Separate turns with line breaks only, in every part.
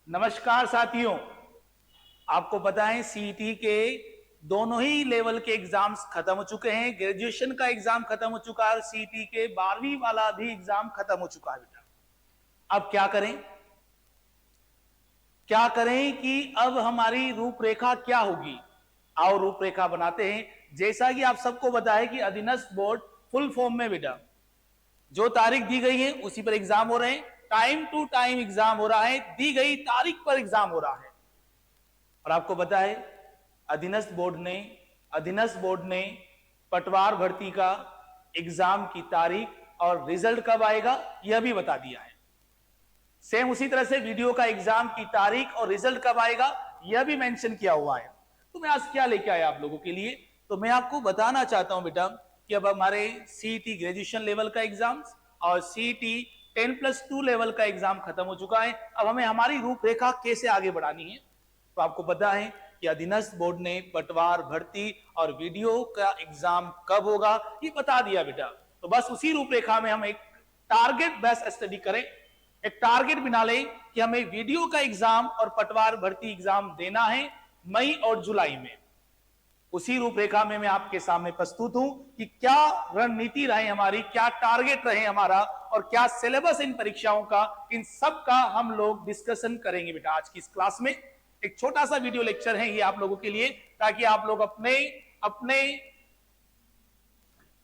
नमस्कार साथियों, आपको पता है सीईटी के दोनों ही लेवल के एग्जाम्स खत्म हो चुके हैं। ग्रेजुएशन का एग्जाम खत्म हो चुका है और सीईटी के 12वीं वाला भी एग्जाम खत्म हो चुका है। बेटा अब क्या करें, क्या करें कि अब हमारी रूपरेखा क्या होगी। आओ रूपरेखा बनाते हैं। जैसा कि आप सबको पता है कि अधीनस्थ बोर्ड फुल फॉर्म में बेटा जो तारीख दी गई है उसी पर एग्जाम हो रहे हैं, टाइम टू टाइम एग्जाम हो रहा है, दी गई तारीख पर एग्जाम हो रहा है। और आपको पता है अधीनस्थ बोर्ड ने पटवार भर्ती का एग्जाम की तारीख और रिजल्ट कब आएगा यह भी बता दिया है। सेम उसी तरह से वीडियो का एग्जाम की तारीख और रिजल्ट कब आएगा यह भी मेंशन किया हुआ है। तो मैं आज क्या लेके आया आप लोगों के लिए, तो मैं आपको बताना चाहता हूं बेटा कि अब हमारे सीईटी ग्रेजुएशन लेवल का एग्जाम और सीईटी 10+2 लेवल का एग्जाम खत्म हो चुका है। अब हमें हमारी रूपरेखा कैसे आगे बढ़ानी है। तो आपको पता है कि अधीनस्थ बोर्ड ने पटवार भर्ती और वीडियो का एग्जाम कब होगा ये बता दिया बेटा। तो बस उसी रूपरेखा में हम एक टारगेट बेस्ड स्टडी करें, एक टारगेट बना लें कि हमें वीडियो का एग्जाम और पटवार भर्ती एग्जाम देना है मई और जुलाई में। उसी रूपरेखा में मैं आपके सामने प्रस्तुत हूं कि क्या रणनीति रहे हमारी, क्या टारगेट रहे हमारा और क्या सिलेबस इन परीक्षाओं का, इन सब का हम लोग डिस्कशन करेंगे बेटा आज की इस क्लास में। एक छोटा सा वीडियो लेक्चर है ये आप लोगों के लिए, ताकि आप लोग अपने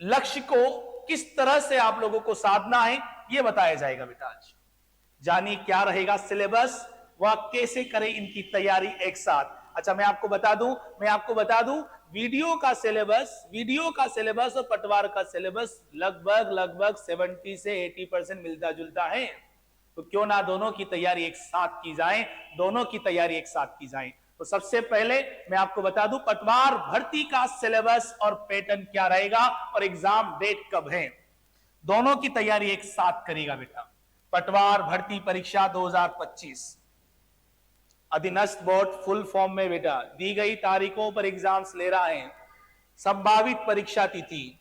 लक्ष्य को किस तरह से आप लोगों को साधना है ये बताया जाएगा बेटा आज। जानिए क्या रहेगा सिलेबस, वह कैसे करें इनकी तैयारी एक साथ। अच्छा मैं आपको बता दूं वीडियो का सिलेबस और पटवार का सिलेबस लगभग 70 से 80% मिलता जुलता है। तो क्यों ना दोनों की तैयारी एक साथ की जाए। तो सबसे पहले मैं आपको बता दूं पटवार भर्ती का सिलेबस और पैटर्न क्या रहेगा और एग्जाम डेट कब है। दोनों की तैयारी एक साथ करेगा बेटा। पटवार भर्ती परीक्षा 2025 अधीनस्थ बोर्ड फुल फॉर्म में बेटा दी गई तारीखों पर एग्जाम्स ले रहा है। संभावित परीक्षा तिथि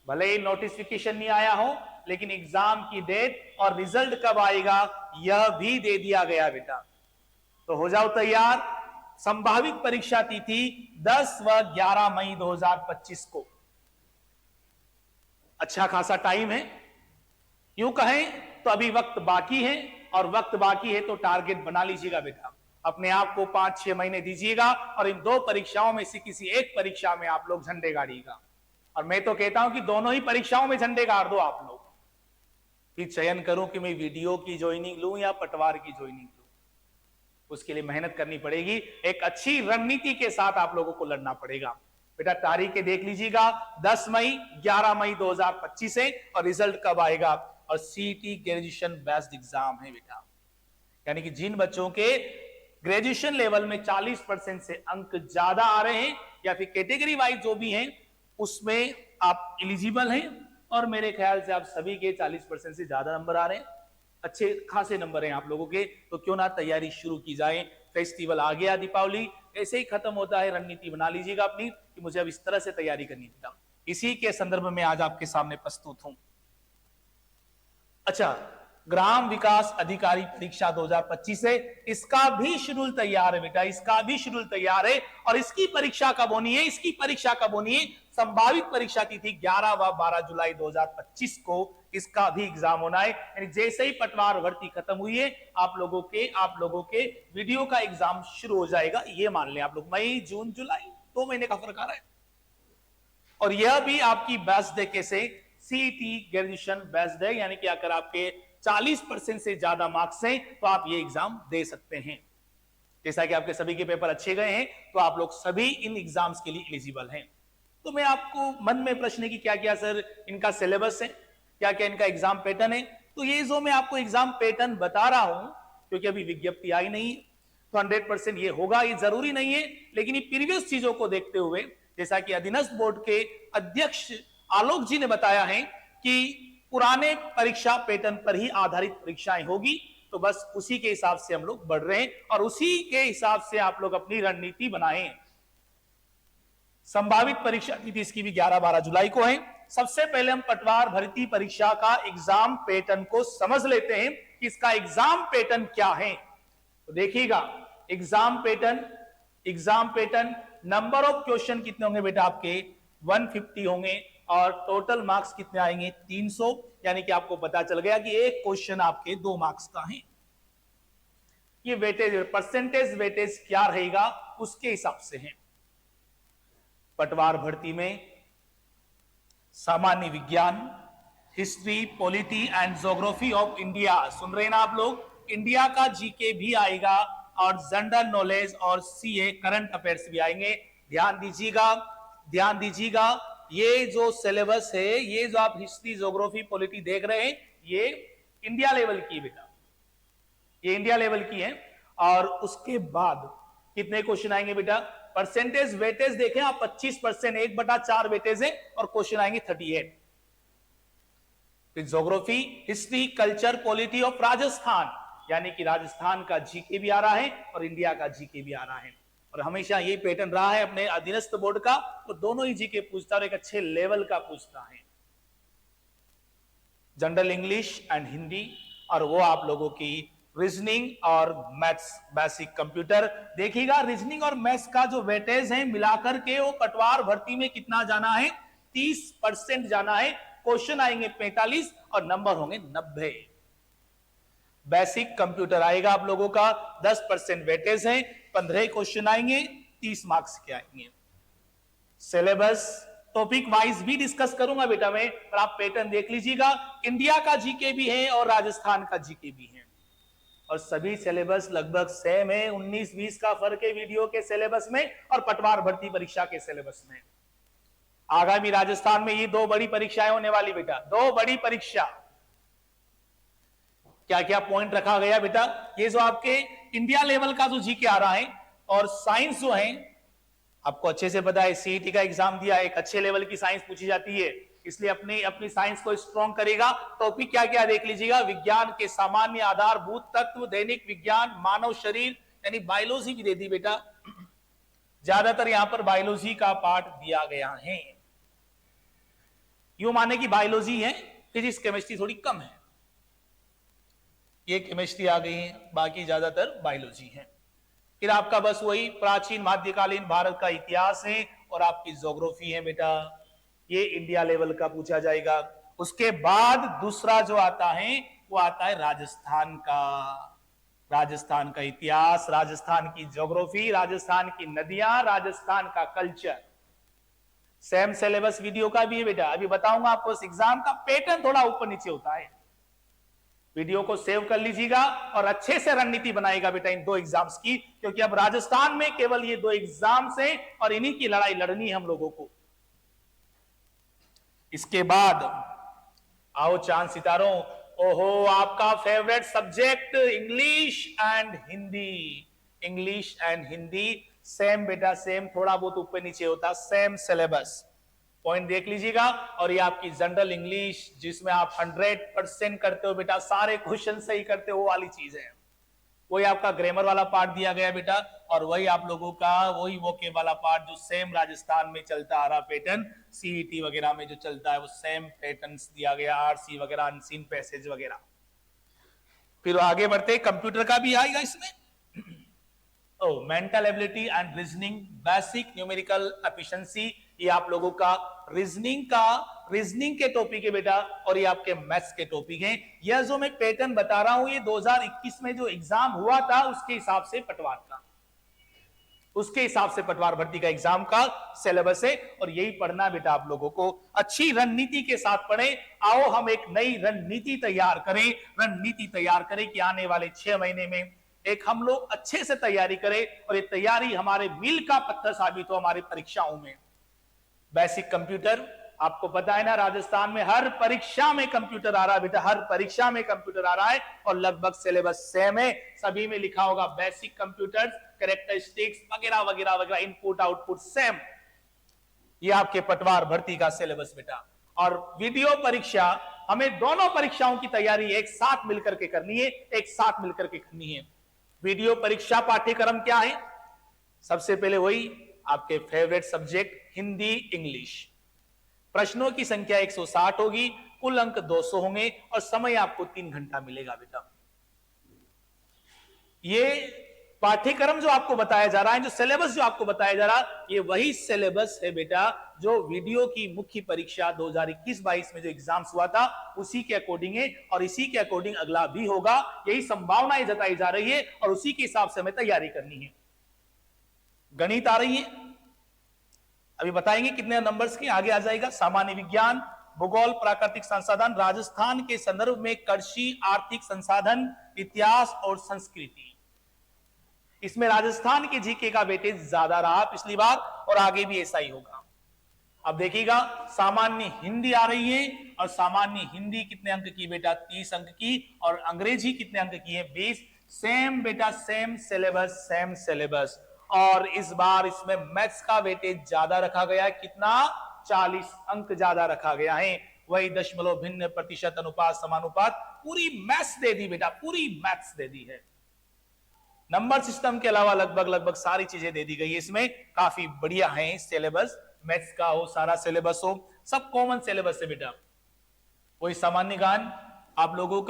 भले ही नोटिफिकेशन नहीं आया हो, लेकिन एग्जाम की डेट और रिजल्ट कब आएगा यह भी दे दिया गया बेटा। तो हो जाओ तैयार। संभावित परीक्षा तिथि 10 व 11 मई 2025 को। अच्छा खासा टाइम है, यूं कहें तो अभी वक्त बाकी है, और वक्त बाकी है तो टारगेट बना लीजिएगा बेटा। अपने आप को 5-6 महीने दीजिएगा और इन दो परीक्षाओं में से किसी एक परीक्षा में आप लोग झंडे गाड़िएगा। और मैं तो कहता हूं कि दोनों ही परीक्षाओं में झंडे गाड़ दो आप लोग। फिर चयन करूं कि मैं वीडियो की ज्वाइनिंग लूं या पटवार की ज्वाइनिंग लूं, उसके लिए मेहनत करनी पड़ेगी। एक अच्छी रणनीति के साथ आप लोगों को लड़ना पड़ेगा बेटा। तारीखें देख लीजिएगा, 10 मई 11 मई 2025 है और रिजल्ट कब आएगा। और सीईटी ग्रेजुएशन बेस्ड एग्जाम है बेटा, यानी कि जिन बच्चों के ग्रेजुएशन लेवल में 40% से अंक ज्यादा आ रहे हैं या फिर कैटेगरी वाइज जो भी हैं उसमें आप एलिजिबल हैं, और मेरे ख्याल से आप सभी के 40% से ज्यादा नंबर आ रहे हैं, अच्छे खासे नंबर हैं आप लोगों के। तो क्यों ना तैयारी शुरू की जाए। फेस्टिवल आ गया, दीपावली ऐसे ही खत्म होता है, रणनीति बना लीजिएगा अपनी कि मुझे अब इस तरह से तैयारी करनी है। इसी के संदर्भ में आज आपके सामने प्रस्तुत हूं। अच्छा, ग्राम विकास अधिकारी परीक्षा 2025 है, इसका भी शेड्यूल तैयार है बेटा, इसका भी शेड्यूल तैयार है। और इसकी परीक्षा कब होनी है, संभावित परीक्षा तिथि 11 व 12 जुलाई 2025 को इसका भी एग्जाम होना है। यानी जैसे ही पटवार भर्ती खत्म हुई है आप लोगों के वीडियो का एग्जाम शुरू हो जाएगा। ये मान लें आप लोग, मई जून जुलाई 2 महीने का फर्क आ रहा है। और यह भी आपकी बेस्ड है, कैसे, सीईटी ग्रेजुएशन बेस्ड है, यानी कि अगर आपके 40% से ज्यादा मार्क्स हैं तो आप ये एग्जाम दे सकते हैं। जैसा कि आपके सभी के पेपर अच्छे गए हैं तो आप लोग सभी इन एग्जाम्स के लिए एलिजिबल हैं। तो मैं आपको मन में प्रश्न है कि क्या क्या सर इनका सिलेबस है, क्या क्या इनका एग्जाम पैटर्न है। तो ये जो मैं आपको एग्जाम पैटर्न बता रहा हूं, क्योंकि अभी विज्ञप्ति आई नहीं तो 100% ये होगा ये जरूरी नहीं है, लेकिन ये प्रीवियस चीजों को देखते हुए, जैसा कि अधीनस्थ बोर्ड के अध्यक्ष आलोक जी ने बताया है कि पुराने परीक्षा पैटर्न पर ही आधारित परीक्षाएं होगी, तो बस उसी के हिसाब से हम लोग बढ़ रहे हैं और उसी के हिसाब से आप लोग अपनी रणनीति बनाएं। संभावित परीक्षा तिथि इसकी भी 11-12 जुलाई को है। सबसे पहले हम पटवार भर्ती परीक्षा का एग्जाम पैटर्न को समझ लेते हैं कि इसका एग्जाम पैटर्न क्या है। तो देखिएगा exam pattern number of question कितने होंगे बेटा आपके 150 होंगे और टोटल मार्क्स कितने आएंगे 300, यानी कि आपको पता चल गया कि एक क्वेश्चन आपके 2 मार्क्स का है। ये वेटेज परसेंटेज वेटेज क्या रहेगा उसके हिसाब से है। पटवार भर्ती में सामान्य विज्ञान, history, polity and geography of India, सुन रहे हैं ना आप लोग, इंडिया का जीके भी आएगा और जनरल नॉलेज और सीए करंट अफेयर्स भी आएंगे। ध्यान दीजिएगा ये जो सिलेबस है, ये जो आप हिस्ट्री, ज्योग्राफी, पॉलिटी देख रहे हैं, ये इंडिया लेवल की बेटा, ये इंडिया लेवल की है। और उसके बाद कितने क्वेश्चन आएंगे बेटा, परसेंटेज वेटेज देखें आप 25%, 1/4 वेटेज है और क्वेश्चन आएंगे 38। फिर geography, history, culture, polity of Rajasthan, यानी कि राजस्थान का जीके भी आ रहा है और इंडिया का जीके भी आ रहा है। और हमेशा ये पैटर्न रहा है अपने अधीनस्थ बोर्ड का, तो दोनों ही जीके पूछता है और एक अच्छे लेवल का पूछता है। जनरल इंग्लिश एंड हिंदी, और वो आप लोगों की रीजनिंग और मैथ्स, बेसिक कंप्यूटर। देखिएगा रीजनिंग और मैथ्स का जो वेटेज है मिलाकर के वो पटवार भर्ती में कितना जाना है, 30% जाना है। क्वेश्चन आएंगे 45 और नंबर होंगे 90। बेसिक कंप्यूटर आएगा आप लोगों का 10% वेटेज है, 15 क्वेश्चन आएंगे, 30 मार्क्स के आएंगे। सिलेबस टॉपिक वाइज भी डिस्कस करूंगा बेटा मैं, पर आप पैटर्न देख लीजिएगा। इंडिया का जीके भी है और राजस्थान का जीके भी है, और सभी सिलेबस लगभग सेम है। 19-20 का फर्क है वीडियो के सिलेबस में और पटवार भर्ती परीक्षा के सिलेबस में। आगामी राजस्थान में ये 2 बड़ी परीक्षाएं होने वाली बेटा, 2 बड़ी परीक्षा। क्या क्या पॉइंट रखा गया बेटा, ये जो आपके इंडिया लेवल का जो जीके आ रहा है और साइंस जो है, आपको अच्छे से पता है, सीईटी का एग्जाम दिया, एक अच्छे लेवल की साइंस पूछी जाती है, इसलिए अपनी साइंस को स्ट्रॉन्ग करेगा। टॉपिक क्या क्या देख लीजिएगा, विज्ञान के सामान्य आधारभूत तत्व, दैनिक विज्ञान, मानव शरीर, यानी बायोलॉजी भी दे दी बेटा, ज्यादातर यहां पर बायोलॉजी का पार्ट दिया गया है। यूं माने कि बायोलॉजी है, फिजिक्स केमिस्ट्री थोड़ी कम है, ये केमिस्ट्री आ गई है, बाकी ज्यादातर बायोलॉजी है। फिर आपका बस वही प्राचीन मध्यकालीन भारत का इतिहास है और आपकी ज्योग्राफी है बेटा, ये इंडिया लेवल का पूछा जाएगा। उसके बाद दूसरा जो आता है वो आता है राजस्थान का इतिहास, राजस्थान की ज्योग्राफी, राजस्थान की नदियां, राजस्थान का कल्चर। सेम सिलेबस वीडियो का भी है बेटा, अभी बताऊंगा आपको। इस एग्जाम का पैटर्न थोड़ा ऊपर नीचे होता है, वीडियो को सेव कर लीजिएगा और अच्छे से रणनीति बनाएगा बेटा इन 2 एग्जाम्स की, क्योंकि अब राजस्थान में केवल ये 2 एग्जाम्स हैं और इन्हीं की लड़ाई लड़नी है हम लोगों को। इसके बाद आओ चांद सितारों, ओहो आपका favourite subject English and Hindi, same बेटा सेम, थोड़ा बहुत ऊपर नीचे होता, सेम सिलेबस। पॉइंट देख लीजिएगा। और ये आपकी जनरल इंग्लिश, जिसमें आप 100% करते हो बेटा, सारे क्वेश्चन सही करते हो, वो वाली चीज है। वही आपका ग्रामर वाला पार्ट दिया गया बेटा, और वही आप लोगों का वही वोकेब वाला पार्ट जो सेम राजस्थान में चलता आ रहा पैटर्न, सीईटी वगैरह में जो चलता है वो सेम पैटर्न्स दिया गया, आरसी वगैरह, अनसीन पैसेज वगैरह। फिर आगे बढ़ते, कंप्यूटर का भी आएगा इसमें। Mental ability and reasoning, basic numerical efficiency, ये आप लोगों का रीजनिंग के टॉपिक है बेटा, और ये आपके मैथ्स के टॉपिक हैं। यह जो मैं पैटर्न बता रहा हूं, ये 2021 में जो एग्जाम हुआ था उसके हिसाब से पटवार भर्ती का एग्जाम का सिलेबस है, और यही पढ़ना बेटा आप लोगों को। अच्छी रणनीति के साथ पढ़े। आओ हम एक नई रणनीति तैयार करें कि आने वाले 6 महीने में एक हम लोग अच्छे से तैयारी करें, और ये तैयारी हमारे मील का पत्थर साबित हो हमारी परीक्षाओं में। बेसिक कंप्यूटर, आपको पता है ना, राजस्थान में हर परीक्षा में कंप्यूटर आ रहा है बेटा, हर परीक्षा में कंप्यूटर आ रहा है, और लगभग सिलेबस सेम है। सभी में लिखा होगा बेसिक कंप्यूटर, कैरेक्टरिस्टिक्स वगैरह वगैरह वगैरह, इनपुट आउटपुट सेम। ये आपके पटवार भर्ती का सिलेबस बेटा। और वीडियो परीक्षा, हमें दोनों परीक्षाओं की तैयारी एक साथ मिलकर के करनी है, वीडियो परीक्षा पाठ्यक्रम क्या है? सबसे पहले वही आपके फेवरेट सब्जेक्ट हिंदी इंग्लिश, प्रश्नों की संख्या 160 होगी, कुल अंक 200 होंगे और समय आपको 3 घंटा मिलेगा बेटा। ये पाठ्यक्रम जो आपको बताया जा रहा है, जो सिलेबस जो आपको बताया जा रहा है, ये वही सिलेबस है बेटा जो वीडियो की मुख्य परीक्षा 2021-22 में जो एग्जाम्स हुआ था उसी के अकॉर्डिंग है और इसी के अकॉर्डिंग अगला भी होगा। यही संभावनाएं जताई जा रही है और उसी के हिसाब से हमें तैयारी करनी है। गणित आ रही है, अभी बताएंगे कितने नंबर्स की, आगे आ जाएगा। सामान्य विज्ञान, भूगोल, प्राकृतिक संसाधन, राजस्थान के संदर्भ में कृषि, आर्थिक संसाधन, इतिहास और संस्कृति। इसमें राजस्थान के जीके का वेटेज ज्यादा रहा पिछली बार और आगे भी ऐसा ही होगा। अब देखिएगा, सामान्य हिंदी आ रही है और सामान्य हिंदी कितने अंक की बेटा, 30 अंक की, और अंग्रेजी कितने अंक की है, 20। सेम बेटा, सेम सिलेबस। और इस बार इसमें मैथ्स का वेटेज ज्यादा रखा गया है, कितना, 40 अंक ज्यादा रखा गया है। वही दशमलव, भिन्न, प्रतिशत, अनुपात, समानुपात, पूरी मैथ्स दे दी बेटा, पूरी मैथ्स दे दी है। नंबर सिस्टम के अलावा लगभग सारी चीजें दे दी गई है इसमें, काफी बढ़िया है सिलेबस। मैथ्स का हो, सारा सिलेबस हो, सब कॉमन सिलेबस है बेटा। वही सामान्य ज्ञान आप लोगों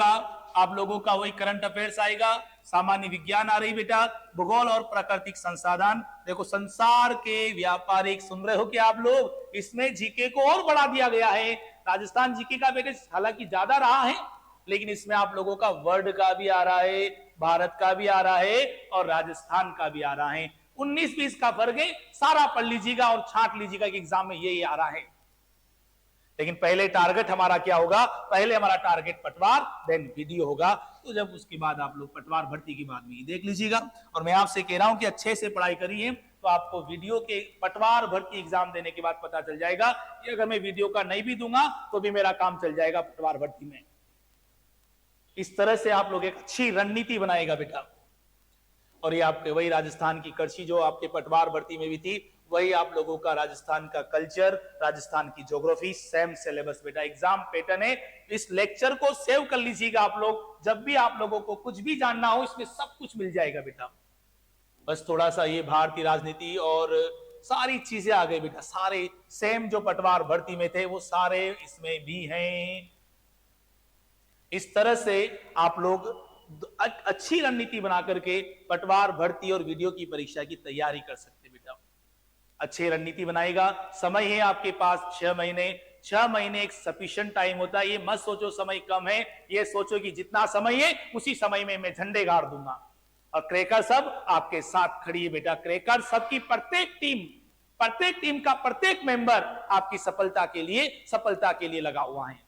का वही करंट अफेयर्स आएगा। सामान्य विज्ञान आ रही बेटा, भूगोल और प्राकृतिक संसाधन। देखो, संसार के व्यापारिक, सुन रहे हो कि आप लोग, इसमें जीके को और बढ़ा दिया गया है। राजस्थान जीके का वेटेज हालांकि ज्यादा रहा है, लेकिन इसमें आप लोगों का वर्ल्ड का भी आ रहा है, भारत का भी आ रहा है और राजस्थान का भी आ रहा है। 19-20 का फर्क है, सारा पढ़ लीजिएगा और छांट लीजिएगा कि एग्जाम में यही आ रहा है। लेकिन पहले टारगेट हमारा क्या होगा, पहले हमारा टारगेट पटवार, देन वीडियो होगा। तो जब उसके बाद आप लोग पटवार भर्ती की बात भी देख लीजिएगा। और मैं आपसे कह रहा हूं कि अच्छे से पढ़ाई करिए, तो आपको वीडियो के पटवार भर्ती एग्जाम देने के बाद पता चल जाएगा कि अगर मैं वीडियो का नहीं भी दूंगा तो भी मेरा काम चल जाएगा पटवार भर्ती में। इस तरह से आप लोग एक अच्छी रणनीति बनाएगा बेटा। और ये आपके वही राजस्थान की कृषि जो आपके पटवार भर्ती में भी थी, वही आप लोगों का राजस्थान का कल्चर, राजस्थान की ज्योग्राफी, सेम सिलेबस बेटा। एग्जाम पैटर्न है, इस लेक्चर को सेव कर लीजिएगा आप लोग। जब भी आप लोगों को कुछ भी जानना हो, इसमें सब कुछ मिल जाएगा बेटा। बस थोड़ा सा ये भारतीय राजनीति और सारी चीजें आ गई बेटा, सारे सेम जो पटवार भर्ती में थे वो सारे इसमें भी हैं। इस तरह से आप लोग अच्छी रणनीति बना करके पटवार भर्ती और वीडियो की परीक्षा की तैयारी कर सकते बेटा। अच्छी रणनीति बनाएगा। समय है आपके पास 6 महीने। 6 महीने एक सफिशिएंट टाइम होता है। ये मत सोचो समय कम है, ये सोचो कि जितना समय है उसी समय में मैं झंडे गाड़ दूंगा। और क्रैकर सब आपके साथ खड़ी है बेटा। क्रैकर सबकी प्रत्येक टीम का प्रत्येक मेंबर आपकी सफलता के लिए लगा हुआ है।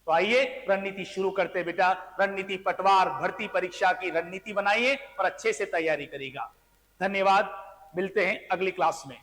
तो आइए रणनीति शुरू करते बेटा। रणनीति पटवार भर्ती परीक्षा की रणनीति बनाइए और अच्छे से तैयारी करिएगा। धन्यवाद, मिलते हैं अगली क्लास में।